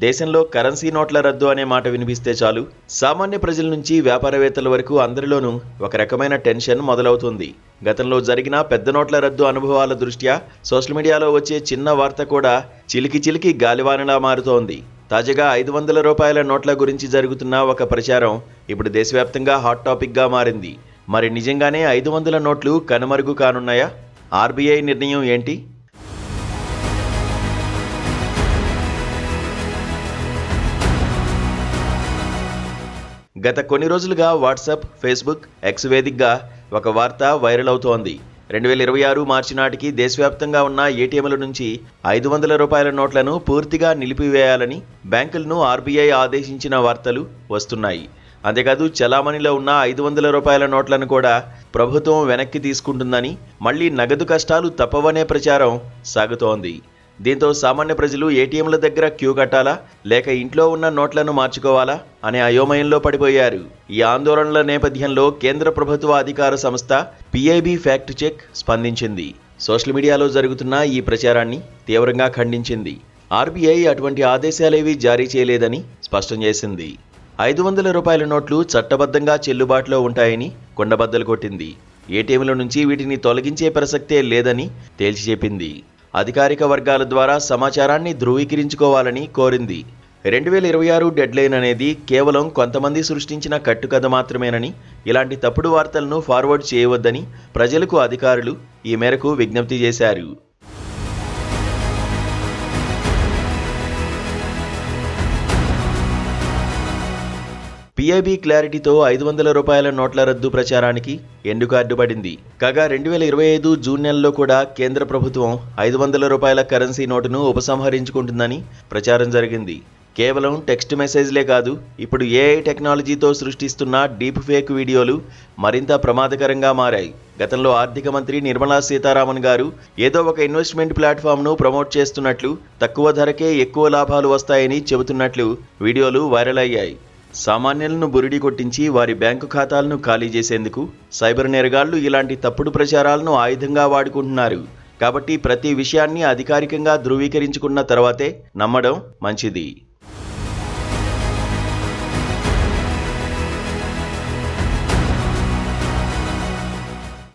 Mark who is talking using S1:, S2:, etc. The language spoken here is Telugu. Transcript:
S1: దేశంలో కరెన్సీ నోట్ల రద్దు అనే మాట వినిపిస్తే చాలు సామాన్య ప్రజల నుంచి వ్యాపారవేత్తల వరకు అందరిలోనూ ఒక రకమైన టెన్షన్ మొదలవుతుంది. గతంలో జరిగిన పెద్ద నోట్ల రద్దు అనుభవాల దృష్ట్యా సోషల్ మీడియాలో వచ్చే చిన్న వార్త కూడా చిలికి గాలివానలా మారుతోంది. తాజాగా 500 రూపాయల నోట్ల గురించి జరుగుతున్న ఒక ప్రచారం ఇప్పుడు దేశవ్యాప్తంగా హాట్ టాపిక్గా మారింది. మరి నిజంగానే 500 నోట్లు కనుమరుగు కానున్నాయా? ఆర్బీఐ నిర్ణయం ఏంటి? గత కొన్ని రోజులుగా వాట్సాప్, ఫేస్బుక్, ఎక్స్ వేదికగా ఒక వార్త వైరల్ అవుతోంది. 2026 మార్చి నాటికి దేశవ్యాప్తంగా ఉన్న ఏటీఎంల నుంచి 500 రూపాయల నోట్లను పూర్తిగా నిలిపివేయాలని బ్యాంకులను ఆర్బీఐ ఆదేశించిన వార్తలు వస్తున్నాయి. అంతేకాదు చలామణిలో ఉన్న 500 రూపాయల నోట్లను కూడా ప్రభుత్వం వెనక్కి తీసుకుంటుందని, మళ్లీ నగదు కష్టాలు తప్పవనే ప్రచారం సాగుతోంది. దీంతో సామాన్య ప్రజలు ఏటీఎంల దగ్గర క్యూ కట్టాలా లేక ఇంట్లో ఉన్న నోట్లను మార్చుకోవాలా అనే అయోమయంలో పడిపోయారు. ఈ ఆందోళనల నేపథ్యంలో కేంద్ర ప్రభుత్వ అధికార సంస్థ పిఐబి ఫ్యాక్ట్ చెక్ స్పందించింది. సోషల్ మీడియాలో జరుగుతున్న ఈ ప్రచారాన్ని తీవ్రంగా ఖండించింది. ఆర్బీఐ అటువంటి ఆదేశాలేవీ జారీ చేయలేదని స్పష్టం చేసింది. 500 రూపాయల నోట్లు చట్టబద్ధంగా చెల్లుబాటులో ఉంటాయని కొండబద్దలు కొట్టింది. ఏటీఎంల నుంచి వీటిని తొలగించే ప్రసక్తే లేదని తేల్చి చెప్పింది. అధికారిక వర్గాల ద్వారా సమాచారాన్ని ధృవీకరించుకోవాలని కోరింది. 2026 డెడ్లైన్ అనేది కేవలం కొంతమంది సృష్టించిన కట్టుకథ మాత్రమేనని, ఇలాంటి తప్పుడు వార్తలను ఫార్వర్డ్ చేయవద్దని ప్రజలకు అధికారులు ఈ మేరకు విజ్ఞప్తి చేశారు. పిఐబి క్లారిటీతో 500 రూపాయల నోట్ల రద్దు ప్రచారానికి ఎండు కార్డు పడింది. కాగా 2025 జూన్ నెలలో కూడా కేంద్ర ప్రభుత్వం 500 రూపాయల కరెన్సీ నోటును ఉపసంహరించుకుంటుందని ప్రచారం జరిగింది. కేవలం టెక్స్ట్ మెసేజ్లే కాదు, ఇప్పుడు ఏఐ టెక్నాలజీతో సృష్టిస్తున్న డీప్ ఫేక్ వీడియోలు మరింత ప్రమాదకరంగా మారాయి. గతంలో ఆర్థిక మంత్రి నిర్మలా సీతారామన్ గారు ఏదో ఒక ఇన్వెస్ట్మెంట్ ప్లాట్ఫామ్ను ప్రమోట్ చేస్తున్నట్లు, తక్కువ ధరకే ఎక్కువ లాభాలు వస్తాయని చెబుతున్నట్లు వీడియోలు వైరల్ అయ్యాయి. సామాన్యులను బురిడి కొట్టించి వారి బ్యాంకు ఖాతాలను ఖాళీ చేసేందుకు సైబర్ నేరగాళ్లు ఇలాంటి తప్పుడు ప్రచారాలను ఆయుధంగా వాడుకుంటున్నారు. కాబట్టి ప్రతి విషయాన్ని అధికారికంగా ధృవీకరించుకున్న తర్వాతే నమ్మడం మంచిది.